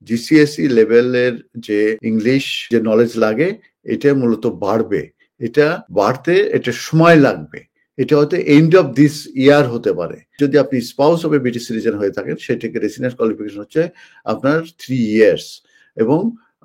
GCSE লেভেলের যে English যে নলেজ লাগে এটা মূলত বাড়বে। এটা বাড়তে এটা সময় লাগবে। এটা হয়তো এন্ড অফ দিস ইয়ার হতে পারে। যদি আপনি spouse of A British citizen হয়ে থাকেন সেটাকে রেসিডেন্স কোয়ালিফিকেশন হচ্ছে আপনার 3 ইয়ার্স এবং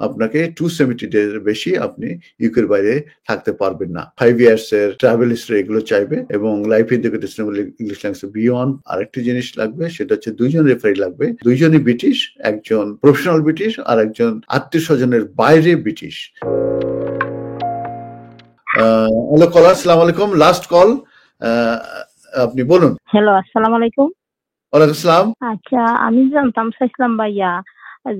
আপনাকে 270 ডেজ বেশি আপনি ইউকের বাইরে থাকতে পারবেন না। 5 ইয়ার্স এর ট্রাভেল হিস্ট্রি এগুলো চাইবে এবং life education English language beyond আরেকটি জিনিস লাগবে, সেটা হচ্ছে 2 জন রেফারি লাগবে। 2 জনই ব্রিটিশ, একজন প্রফেশনাল ব্রিটিশ আর একজন আত্মীয় স্বজনের বাইরে ব্রিটিশ। হ্যালো কলার, আসসালামু আলাইকুম। লাস্ট কল, আপনি বলুন। হ্যালো, আসসালামু আলাইকুম। ওয়ালাইকুম আসসালাম। আচ্ছা, আমি জানতাম চাইছিলাম ভাইয়া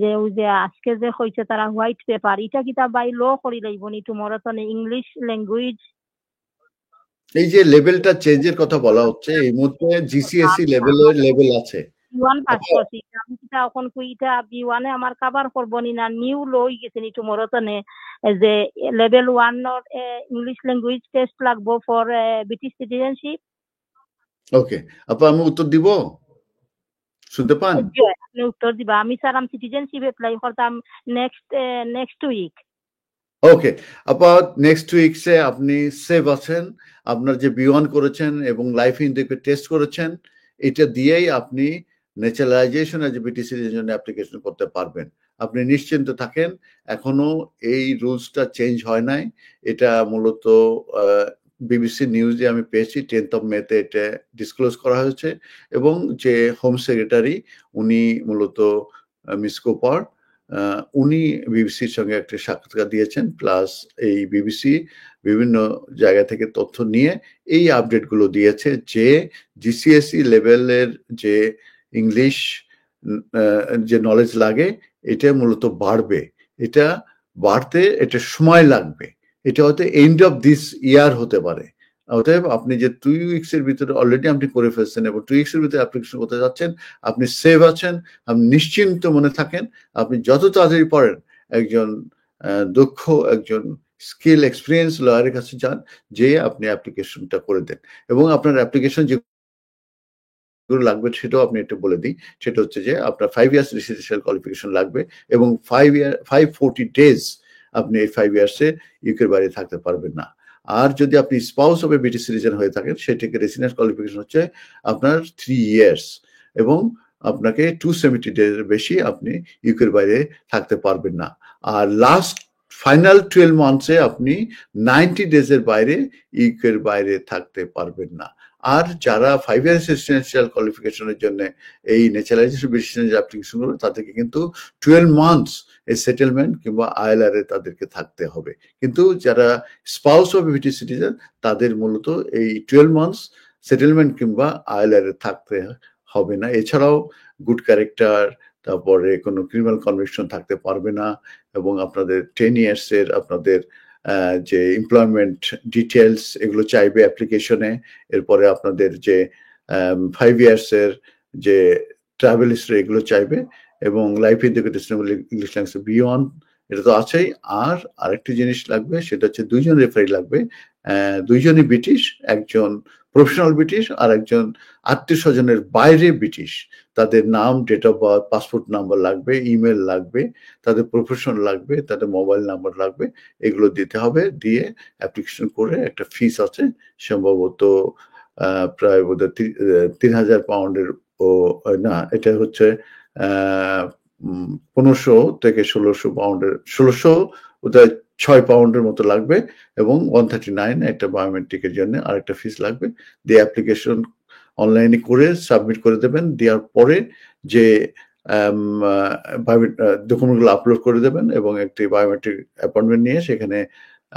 যে ওই যে আজকে যে হয়েছে তারা হোয়াইট পেপার, এটা কি তা বাই ল করি লাইব নি তোমার তো ইংলিশ ল্যাঙ্গুয়েজ? এই যে লেভেলটা চেঞ্জের কথা বলা হচ্ছে, এই মুহূর্তে জিসিএসসি লেভেলের লেভেল আছে। B1 পাস করছি, আমি কি তা এখন কুইটা B1 এ আমার কভার করব নি না নিউ লই গেছে নি তোমার তো যে level 1 or English language test লাগবো ফর ব্রিটিশ সিটিজেনশিপ? ওকে, আপা আমি উত্তর দিব, শুনতে পান? আপনি উত্তর দিবা। আমি স্যার আমি সিটিজেনশিপ অ্যাপ্লাই করতাম নেক্সট উইক। ওকে আপা, নেক্সট উইকসে আপনি সেভ আছেন। আপনার যে B1 করেছেন এবং লাইফ ইনটেক টেস্ট করেছেন, এটা দিয়েই আপনি ন্যাচারালাইজেশন এজ ব্রিটিশ সিটিজেনের জন্য অ্যাপ্লিকেশন করতে পারবেন। আপনি নিশ্চিন্ত থাকেন, এখনো এই রুলসটা চেঞ্জ হয় নাই। এটা মূলত বিবিসি নিউজে আমি পেয়েছি 10th of May এটা ডিসক্লোজ করা হয়েছে এবং যে হোম সেক্রেটারি উনি মূলত মিস কোপার, উনি বিবিসির সঙ্গে একটা সাক্ষাৎকার দিয়েছেন, প্লাস এই বিবিসি বিভিন্ন জায়গা থেকে তথ্য নিয়ে এই আপডেটগুলো দিয়েছে যে জিসিএসই লেভেলের যে ইংলিশ যে নলেজ লাগে এটা মূলত বাড়বে। এটা বাড়তে এটা সময় লাগবে। এটা হয়তো এন্ড অফ দিস ইয়ার হতে পারে। অতএব আপনি যে 2 উইকস এর ভিতরে অলরেডি আপনি করে ফেলছেন এবং 2 উইকস এর ভিতরে অ্যাপ্লিকেশন করতে যাচ্ছেন, আপনি সেভ আছেন, আপনি নিশ্চিন্ত মনে থাকেন। আপনি যত তাড়াতাড়ি পারেন একজন দক্ষ, একজন স্কিল এক্সপিরিয়েন্স লয়ারের কাছে যান, যে আপনি অ্যাপ্লিকেশনটা করে দেন এবং আপনার অ্যাপ্লিকেশন যে লাগবে সেটাও আপনি একটু বলে দিই। সেটা হচ্ছে যে আপনার 5 ইয়ার্স রেসিডেন্সিয়াল কোয়ালিফিকেশন লাগবে এবং 540 ডেজ আপনি এই 5 ইয়ার্সে ইউকের বাইরে থাকতে পারবেন না। আর যদি আপনি spouse of A British citizen হয়ে থাকেন সেটাকে রেসিডেন্স কোয়ালিফিকেশন হচ্ছে আপনার 3 ইয়ার্স এবং আপনাকে 270 ডেজ বেশি আপনি ইউকের বাইরে থাকতে পারবেন না। আর লাস্ট ফাইনাল 12 মান্থসে আপনি 90 ডেজের বাইরে ইউকের বাইরে থাকতে পারবেন না। আর যারা 5 ইয়ার্স রেসিডেন্সিয়াল কোয়ালিফিকেশনের জন্য এই ন্যাচারালাইজেশন ব্রিটিশ অ্যাপ্লিকেশন করবে তাদেরকে কিন্তু 12 মান্থস এই সেটেলমেন্ট কিংবা আইএলআর এ তাদেরকে থাকতে হবে। কিন্তু যারা স্পাউস অফ ব্রিটিশ সিটিজেন তাদের মূলত এই 12 মান্থস সেটেলমেন্ট কিংবা আইএলআর এ থাকতে হবে না। এছাড়াও গুড ক্যারেক্টার, তারপরে কোনো ক্রিমিনাল কনভিকশন থাকতে পারবে না এবং আপনাদের 10 ইয়ার্স এর আপনাদের যে এমপ্লয়মেন্ট ডিটেলস এগুলো চাইবে অ্যাপ্লিকেশনে। এরপরে আপনাদের যে 5 ইয়ার্স এর যে ট্রাভেল হিস্ট্রি এগুলো চাইবে এবং life education English language beyond এটা তো আছেই। আর আরেকটি জিনিস লাগবে, সেটা হচ্ছে 2 জন রেফারি লাগবে। 2 জনই ব্রিটিশ, একজন প্রফেশনাল ব্রিটিশ আর একজন আত্মীয় স্বজনের বাইরে ব্রিটিশ। তাদের নাম, date of birth, passport number লাগবে, ইমেল লাগবে, তাদের প্রফেশন লাগবে, তাদের মোবাইল নাম্বার লাগবে। এগুলো দিতে হবে। দিয়ে অ্যাপ্লিকেশন করে একটা ফিস আছে, সম্ভবত প্রায় বোধহয় 3000 পাউন্ডের। ও না, এটা হচ্ছে 1500 থেকে 1600 পাউন্ডের, 1600 বোধহয় 6 পাউন্ডের মতো লাগবে এবং 139 একটা বায়োমেট্রিকের জন্য আরেকটা ফিস লাগবে। দিয়ে অ্যাপ্লিকেশন অনলাইনে করে সাবমিট করে দেবেন। দেওয়ার পরে যে ডকুমেন্টগুলো আপলোড করে দেবেন এবং একটি বায়োমেট্রিক অ্যাপয়েন্টমেন্ট নিয়ে সেখানে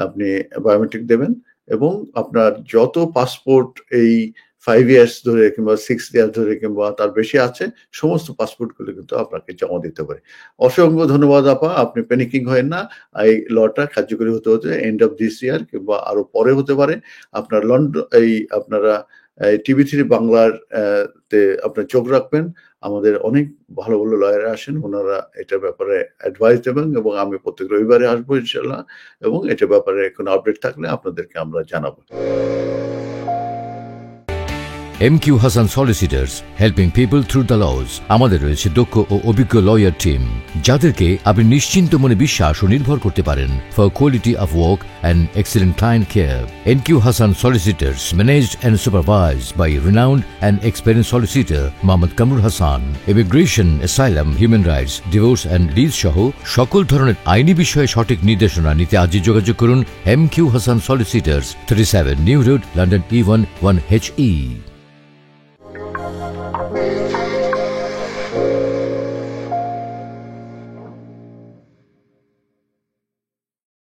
আপনি বায়োমেট্রিক দেবেন এবং আপনার যত পাসপোর্ট এই 5 ইয়ার্স ধরে কিংবা 6 ইয়ার্স ধরে কিংবা তার বেশি আছে সমস্ত পাসপোর্টগুলো কিন্তু আপনাকে জমা দিতে হবে। অসংখ্য ধন্যবাদ আপা, আপনি প্যানিকিং হয়েন না। এই লটা কার্যকরী হতে হতে এন্ড অফ দিস ইয়ার কিংবা আরো পরে হতে পারে। আপনার লন্ডন আপনারা TV3 বাংলার তে আপনার চোখ রাখবেন। আমাদের অনেক ভালো ভালো লয়ার আসেন, ওনারা এটার ব্যাপারে অ্যাডভাইস দেবেন এবং আমি প্রত্যেক রবিবারে আসবো ইনশাল্লাহ এবং এটার ব্যাপারে কোনো আপডেট থাকলে আপনাদেরকে আমরা জানাবো। MQ Hassan Solicitors, helping people through the laws. আমাদের রয়েছে দক্ষ ও অভিজ্ঞ লয়ার টিম, যাদেরকে আপনি নিশ্চিন্ত মনে বিশ্বাস ও নির্ভর করতে পারেন for quality of work and excellent client care. MQ Hassan Solicitors, managed and supervised by renowned and experienced solicitor Mohammad Kamrul Hassan. Immigration, asylum, human rights, divorce and lease সহ সকল ধরনের আইনি বিষয়ে সঠিক নির্দেশনা নিতে আজই যোগাযোগ করুন MQ Hassan Solicitors, 37 New Road, London E1 1HE.